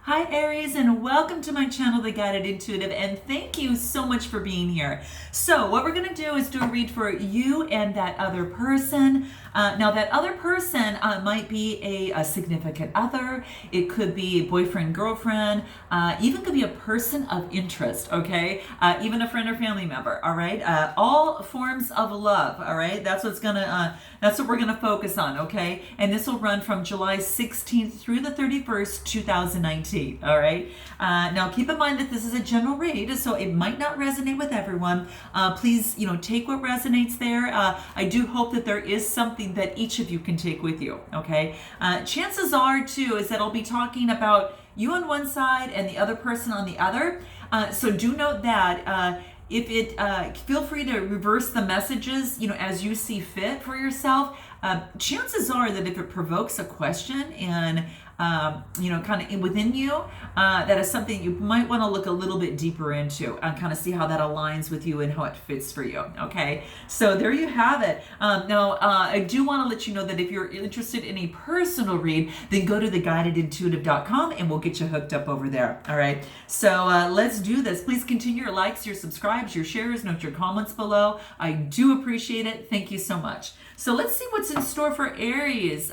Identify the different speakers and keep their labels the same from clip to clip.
Speaker 1: Hi Aries, and welcome to my channel, The Guided Intuitive, and thank you so much for being here. So what we're going to do is do a read for you and that other person. Now that other person might be a significant other, it could be boyfriend, girlfriend, even could be a person of interest, okay? Even a friend or family member, all right? All forms of love, all right? That's what we're gonna focus on, okay? And this will run from July 16th through the 31st, 2019, all right? Now keep in mind that this is a general read, so it might not resonate with everyone. Please, take what resonates there. I do hope that there is something that each of you can take with you, okay? Chances are, too, is that I'll be talking about you on one side and the other person on the other. So do note that feel free to reverse the messages, as you see fit for yourself. Chances are that if it provokes a question and kind of within you, that is something you might want to look a little bit deeper into and kind of see how that aligns with you and how it fits for you. Okay, so there you have it. Now, I do want to let you know that if you're interested in a personal read, then go to theguidedintuitive.com and we'll get you hooked up over there. All right, so let's do this. Please continue your likes, your subscribes, your shares, note your comments below. I do appreciate it. Thank you so much. So let's see what's in store for Aries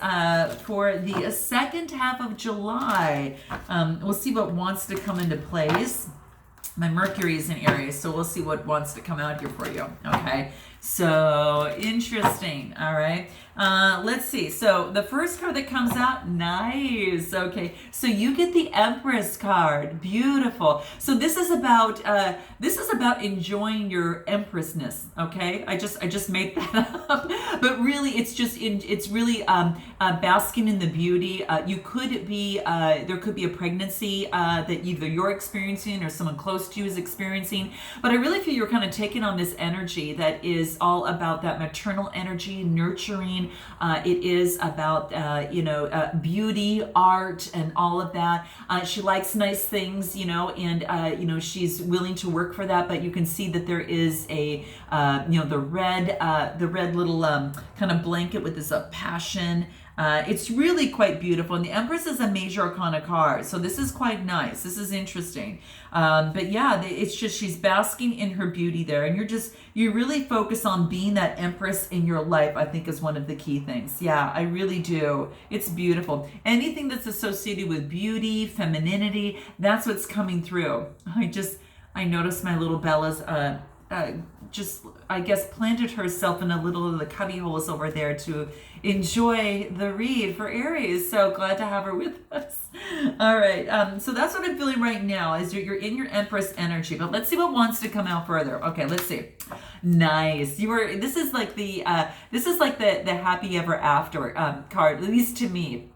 Speaker 1: for the second half of July. We'll see what wants to come into place. My Mercury is in Aries, so we'll see what wants to come out here for you. Okay, so interesting. All right, let's see. So the first card that comes out, nice. Okay, so you get the Empress card. Beautiful. So this is about enjoying your empressness. Okay, I just made that up, but really it's really basking in the beauty. There could be a pregnancy that either you're experiencing or someone close to you is experiencing. But I really feel you're kind of taking on this energy that is all about that maternal energy, nurturing. It is about beauty, art, and all of that. She likes nice things, and she's willing to work for that. But you can see that there is the red little kind of blanket with this passion. It's really quite beautiful, and the Empress is a major arcana card, so this is quite nice. This is interesting, but yeah, it's just she's basking in her beauty there, and you really focus on being that Empress in your life. I think is one of the key things. Yeah, I really do. It's beautiful. Anything that's associated with beauty, femininity, that's what's coming through. I noticed my little Bella's I guess planted herself in a little of the cubby holes over there to enjoy the read for Aries. So glad to have her with us. All right, so that's what I'm feeling right now is you're in your Empress energy, but let's see what wants to come out further. Okay, let's see. Nice. This is like the happy ever after card, at least to me.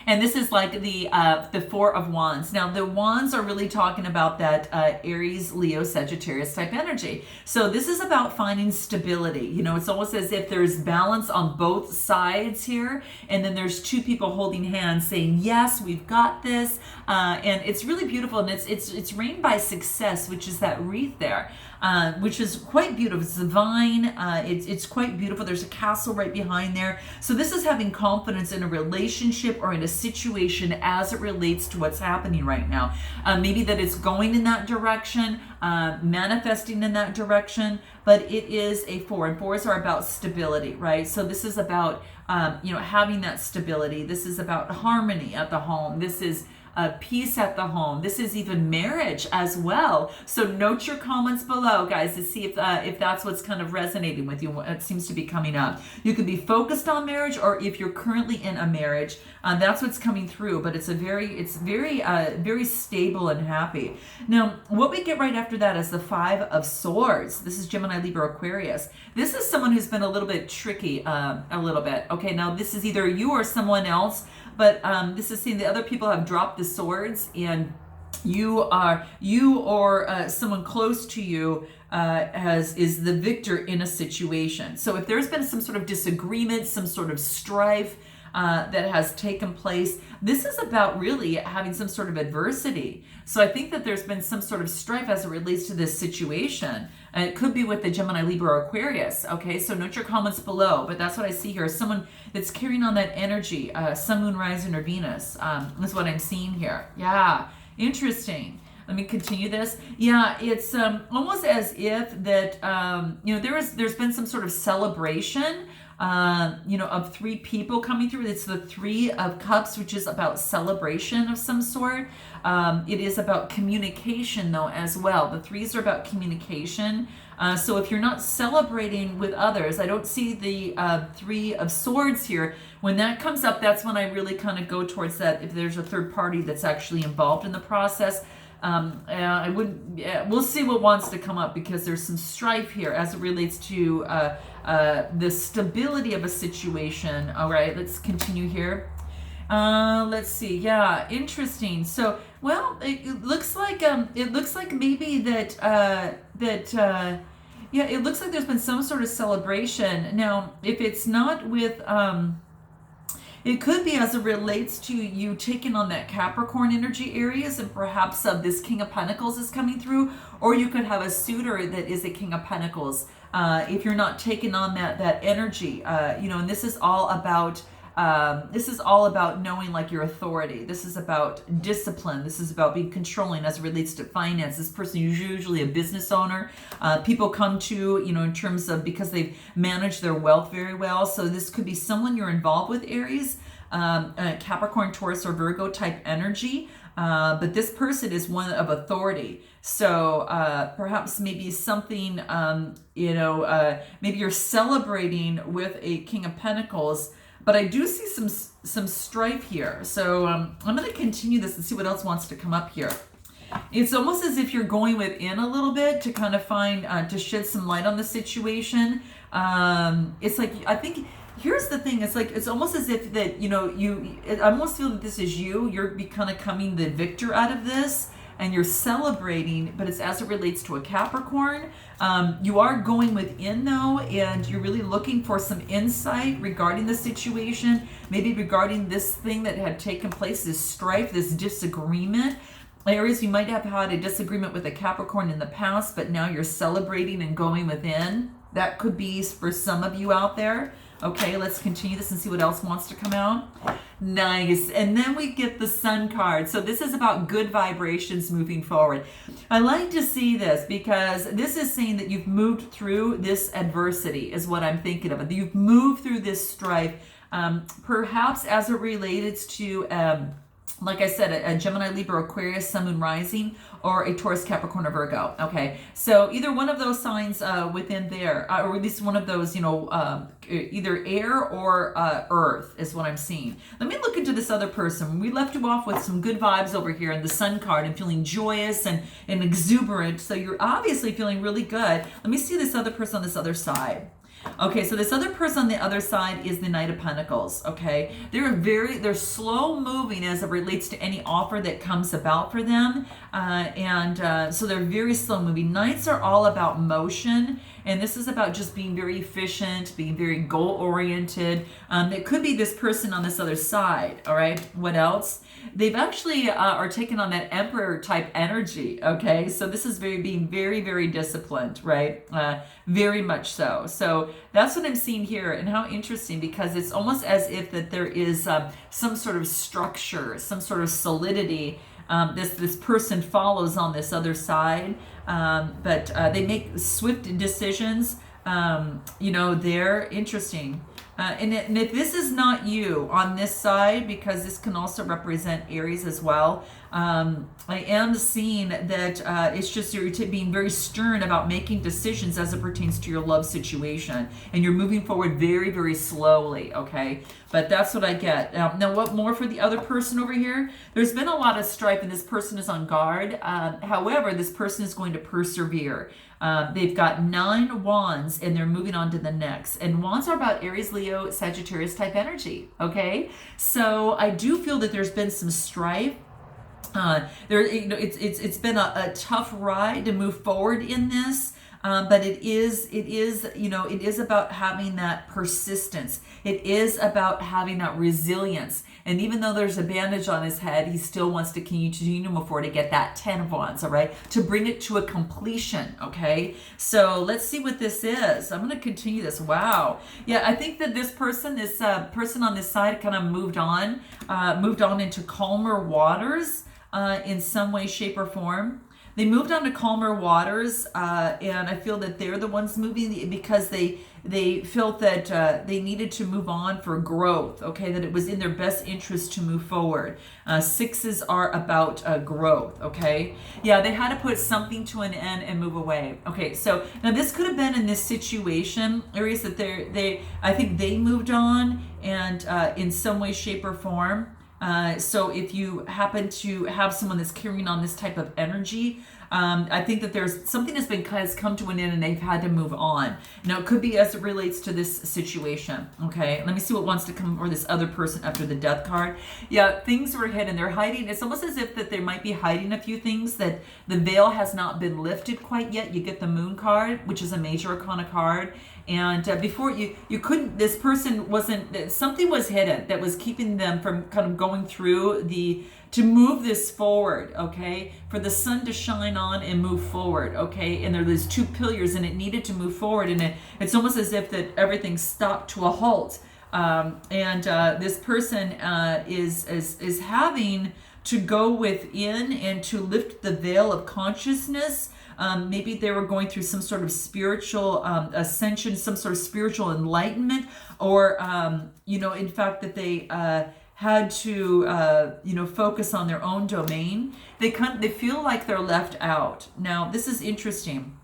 Speaker 1: And this is like the Four of Wands. Now, the Wands are really talking about that Aries, Leo, Sagittarius type energy. So this is about finding stability. It's almost as if there's balance on both sides here. And then there's two people holding hands saying, yes, we've got this. And it's really beautiful. And it's reigned by success, which is that wreath there. Which is quite beautiful. It's a vine. It's quite beautiful. There's a castle right behind there. So this is having confidence in a relationship or in a situation as it relates to what's happening right now. Maybe that it's going in that direction, manifesting in that direction, but it is a four, and fours are about stability, right? So this is about, having that stability. This is about harmony at the home. This is peace at the home. This is even marriage as well. So note your comments below, guys, to see if that's what's kind of resonating with you, what seems to be coming up. You could be focused on marriage, or if you're currently in a marriage, that's what's coming through. But it's very stable and happy. Now, what we get right after that is the Five of Swords. This is Gemini, Libra, Aquarius. This is someone who's been a little bit tricky, a little bit. Okay, now this is either you or someone else. But this is saying the other people have dropped the swords, and you or someone close to you is the victor in a situation. So if there's been some sort of disagreement, some sort of strife, that has taken place. This is about really having some sort of adversity. So I think that there's been some sort of strife as it relates to this situation. And it could be with the Gemini, Libra, or Aquarius. Okay, so note your comments below. But that's what I see here. Someone that's carrying on that energy, Sun, Moon, Rising, or Venus. Is what I'm seeing here. Yeah, interesting. Let me continue this. Yeah, it's almost as if that there's been some sort of celebration, of three people coming through. It's the Three of Cups, which is about celebration of some sort. It is about communication, though, as well. The threes are about communication. So if you're not celebrating with others, I don't see the Three of Swords here. When that comes up, that's when I really kind of go towards that. If there's a third party that's actually involved in the process. We'll see what wants to come up, because there's some strife here as it relates to the stability of a situation. All right, let's continue here. Let's see. Yeah, interesting. So, well, it looks like maybe that it looks like there's been some sort of celebration. Now, if it's not with it could be as it relates to you taking on that Capricorn energy, Aries, and perhaps this King of Pentacles is coming through, or you could have a suitor that is a King of Pentacles. If you're not taking on that energy, and this is all about knowing like your authority. This is about discipline. This is about being controlling as it relates to finance. This person is usually a business owner. People come to, in terms of because they've managed their wealth very well. So this could be someone you're involved with, Aries, Capricorn, Taurus, or Virgo type energy. But this person is one of authority. So perhaps maybe something, maybe you're celebrating with a King of Pentacles. But I do see some strife here. So I'm going to continue this and see what else wants to come up here. It's almost as if you're going within a little bit to kind of find, to shed some light on the situation. It's like, I think, here's the thing. It's like, it's almost as if that, I almost feel that this is you. You're kind of coming the victor out of this. And you're celebrating, but it's as it relates to a Capricorn. You are going within, though, and you're really looking for some insight regarding the situation, maybe regarding this thing that had taken place, this strife, this disagreement. Aries, you might have had a disagreement with a Capricorn in the past, but now you're celebrating and going within. That could be for some of you out there. Okay, let's continue this and see what else wants to come out. Nice. And then we get the Sun card. So this is about good vibrations moving forward. I like to see this because this is saying that you've moved through this adversity is what I'm thinking of. You've moved through this strife, perhaps as it relates to like I said, a Gemini, Libra, Aquarius, Sun, Moon, Rising, or a Taurus, Capricorn, or Virgo. Okay, so either one of those signs within there, or at least one of those, either air or earth is what I'm seeing. Let me look into this other person. We left you off with some good vibes over here in the Sun card and feeling joyous and exuberant. So you're obviously feeling really good. Let me see this other person on this other side. Okay, so this other person on the other side is the Knight of Pentacles, okay? They're slow moving as it relates to any offer that comes about for them. So they're very slow moving. Knights are all about motion, and this is about just being very efficient, being very goal-oriented. It could be this person on this other side, all right? What else? They've actually are taking on that Emperor type energy, okay? So this is being very, very disciplined, right? Very much so. So that's what I'm seeing here, and how interesting, because it's almost as if that there is some sort of structure, some sort of solidity. This person follows on this other side, but they make swift decisions. They're interesting. And if this is not you on this side, because this can also represent Aries as well, I am seeing that it's just you're being very stern about making decisions as it pertains to your love situation. And you're moving forward very, very slowly, okay? But that's what I get. Now, what more for the other person over here? There's been a lot of strife, and this person is on guard. However, this person is going to persevere. They've got 9 wands, and they're moving on to the next. And wands are about Aries, Leo, Sagittarius type energy, okay? So I do feel that there's been some strife. It's been a tough ride to move forward in this. but it is, you know, it is about having that persistence. It is about having that resilience. And even though there's a bandage on his head, he still wants to continue to move forward to get that 10 of Wands, all right? To bring it to a completion, okay? So let's see what this is. I'm going to continue this. Wow. Yeah, I think that this person on this side kind of moved on into calmer waters in some way, shape, or form. They moved on to calmer waters, and I feel that they're the ones moving because they felt that they needed to move on for growth, okay, that it was in their best interest to move forward. Sixes are about growth, okay? Yeah, they had to put something to an end and move away. Okay, so now this could have been in this situation, Aries, that I think they moved on and in some way, shape, or form. So if you happen to have someone that's carrying on this type of energy, I think that there's something has come to an end and they've had to move on. Now it could be as it relates to this situation. Okay, let me see what wants to come for this other person after the Death card. Yeah, things were hidden. They're hiding. It's almost as if that they might be hiding a few things, that the veil has not been lifted quite yet. You get the Moon card, which is a major arcana card. And before you couldn't, this person wasn't, something was hidden that was keeping them from kind of going through to move this forward, okay? For the sun to shine on and move forward, okay? And there's two pillars and it needed to move forward, and it's almost as if that everything stopped to a halt. This person is having to go within and to lift the veil of consciousness. Maybe they were going through some sort of spiritual ascension, some sort of spiritual enlightenment, or, in fact, that they had to, focus on their own domain. They feel like they're left out. Now, this is interesting.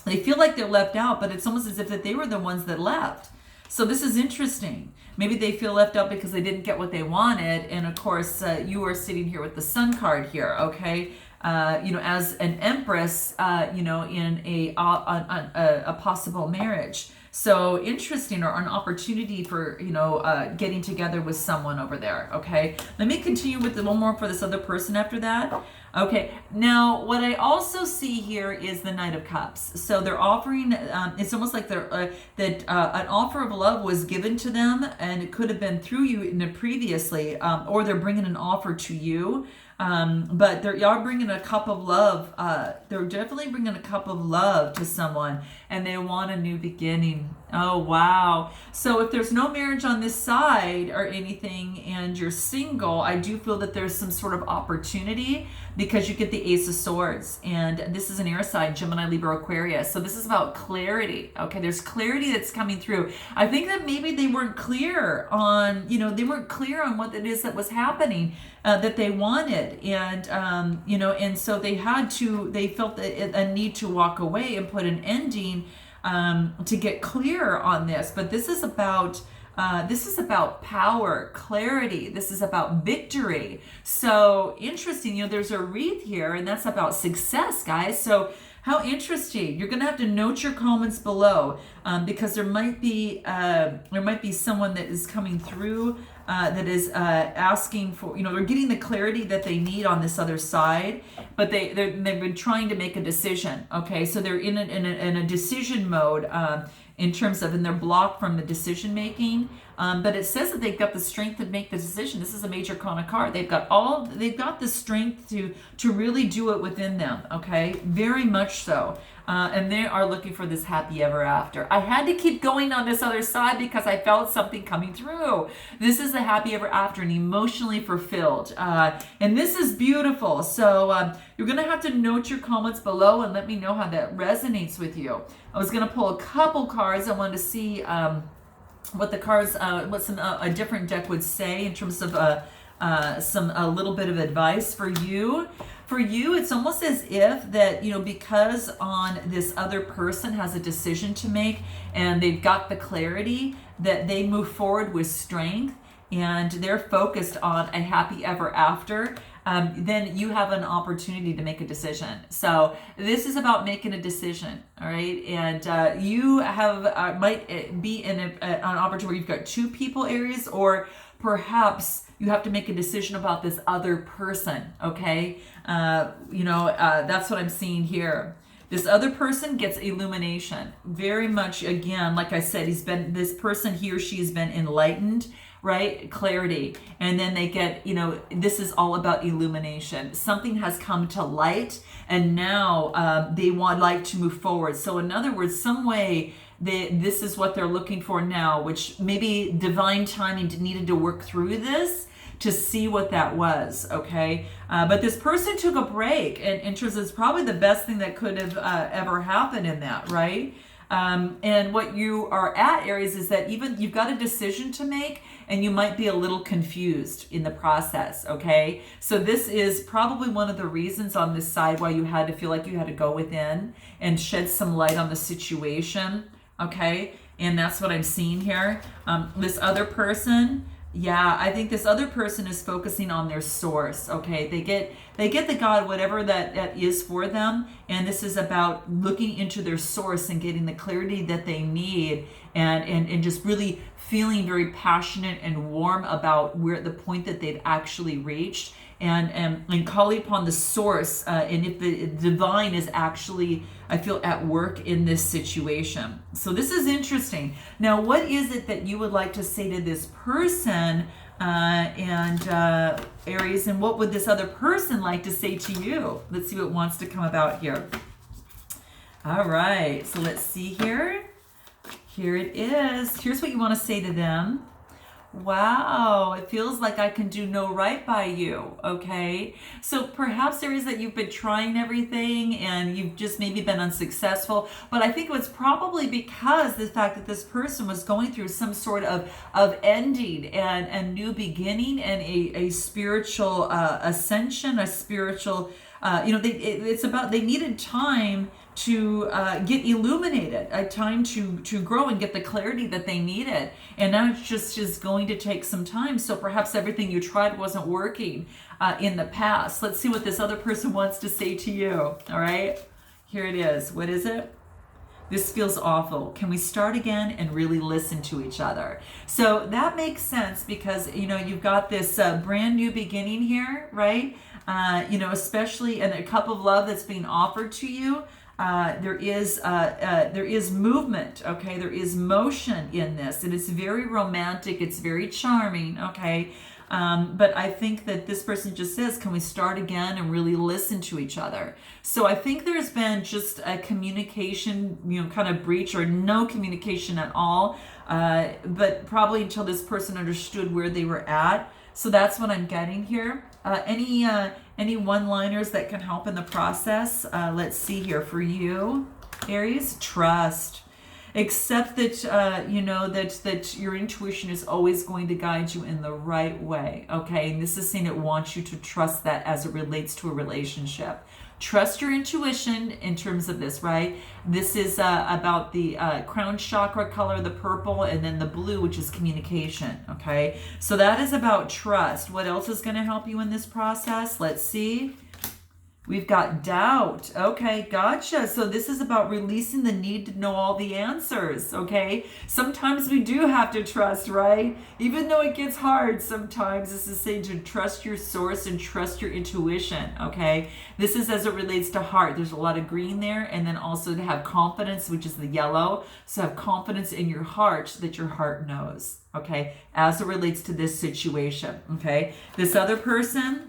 Speaker 1: They feel like they're left out, but it's almost as if that they were the ones that left. So this is interesting. Maybe they feel left out because they didn't get what they wanted. And of course, you are sitting here with the Sun card here, okay? As an empress, in a possible marriage. So interesting, or an opportunity for, getting together with someone over there. Okay. Let me continue with one more for this other person after that. Okay. Now, what I also see here is the Knight of Cups. So they're offering, it's almost like an offer of love was given to them, and it could have been through you previously, or they're bringing an offer to you. But they are bringing a cup of love. They're definitely bringing a cup of love to someone, and they want a new beginning. Oh, wow. So if there's no marriage on this side or anything, and you're single, I do feel that there's some sort of opportunity, because you get the Ace of Swords, and this is an air sign, Gemini, Libra, Aquarius. So this is about clarity. Okay, there's clarity that's coming through. I think that maybe they weren't clear on, what it is that was happening, that they wanted, and and so they felt a need to walk away and put an ending to get clear on this. But this is about power, clarity. This is about victory. So interesting. There's a wreath here, and that's about success, guys. So how interesting. You're going to have to note your comments below, because there might be someone that is coming through that is asking for, they're getting the clarity that they need on this other side, but they've been trying to make a decision. Okay, so they're in a decision mode, in terms of, and they're blocked from the decision making. But it says that they've got the strength to make the decision. This is a major arcana card. They've got the strength to really do it within them. Okay, very much so. And they are looking for this happy ever after. I had to keep going on this other side because I felt something coming through. This is the happy ever after and emotionally fulfilled. And this is beautiful. So you're going to have to note your comments below and let me know how that resonates with you. I was going to pull a couple cards. I wanted to see what the cards, a different deck would say in terms of a little bit of advice for you. For you, it's almost as if that, because on this other person has a decision to make and they've got the clarity, that they move forward with strength and they're focused on a happy ever after, then you have an opportunity to make a decision. So this is about making a decision, all right? And you have might be in an opportunity where you've got two people, Aries, or perhaps you have to make a decision about this other person, okay? That's what I'm seeing here. This other person gets illumination. Very much, again, like I said, this person, he or she has been enlightened, right? Clarity. And then they get, this is all about illumination. Something has come to light, and now they want light to move forward. So in other words, some way, this is what they're looking for now, which maybe divine timing needed to work through this to see what that was, okay? But this person took a break, and in terms of, it's probably the best thing that could have ever happened in that, right? And what you are at, Aries, is that even you've got a decision to make, and you might be a little confused in the process, okay? So this is probably one of the reasons on this side why you had to feel like you had to go within and shed some light on the situation, okay? And that's what I'm seeing here. This other person, yeah, I think this other person is focusing on their source, okay? They get the God, whatever that is for them, and this is about looking into their source and getting the clarity that they need, and just really feeling very passionate and warm about the point that they've actually reached, and calling upon the source, and if the divine is actually, I feel, at work in this situation. So this is interesting. Now, what is it that you would like to say to this person, Aries, and what would this other person like to say to you? Let's see what wants to come about here. All right, so let's see here. Here it is. Here's what you want to say to them. Wow, it feels like I can do no right by you, okay? So perhaps there is that you've been trying everything and you've just maybe been unsuccessful, but I think it was probably because the fact that this person was going through some sort of ending and a new beginning and a spiritual ascension, a spiritual, it's about, they needed time to get illuminated, a time to grow and get the clarity that they needed. And now it's just going to take some time. So perhaps everything you tried wasn't working in the past. Let's see what this other person wants to say to you. All right, here it is. What is it? This feels awful. Can we start again and really listen to each other? So that makes sense because, you've got this brand new beginning here, right? Especially in a cup of love that's being offered to you. There is movement, okay? There is motion in this, and it's very romantic. It's very charming, okay? But I think that this person just says, can we start again and really listen to each other? So I think there's been just a communication, kind of breach or no communication at all, but probably until this person understood where they were at. So that's what I'm getting here. Any one-liners that can help in the process? Let's see here for you, Aries. Trust. Accept that that your intuition is always going to guide you in the right way. Okay, and this is saying it wants you to trust that as it relates to a relationship. Trust your intuition in terms of this, right? This is about the crown chakra color, the purple, and then the blue, which is communication, okay? So that is about trust. What else is going to help you in this process? Let's see. We've got doubt. Okay, gotcha. So this is about releasing the need to know all the answers, okay? Sometimes we do have to trust, right? Even though it gets hard, sometimes this is saying to trust your source and trust your intuition, okay? This is as it relates to heart. There's a lot of green there, and then also to have confidence, which is the yellow. So have confidence in your heart that your heart knows, okay? As it relates to this situation, okay? This other person,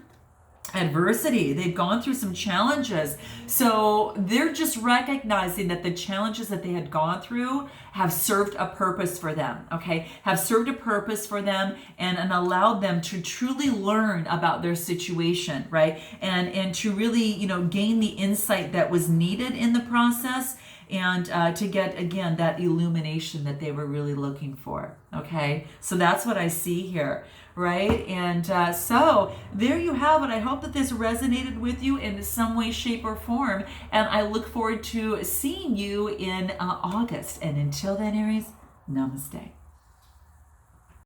Speaker 1: adversity. They've gone through some challenges. So they're just recognizing that the challenges that they had gone through have served a purpose for them, okay? Have served a purpose for them and allowed them to truly learn about their situation, right? And to really, gain the insight that was needed in the process and to get, again, that illumination that they were really looking for, okay? So that's what I see here, right? And so there you have it. I hope that this resonated with you in some way, shape, or form, and I look forward to seeing you in August. And until then, Aries, namaste.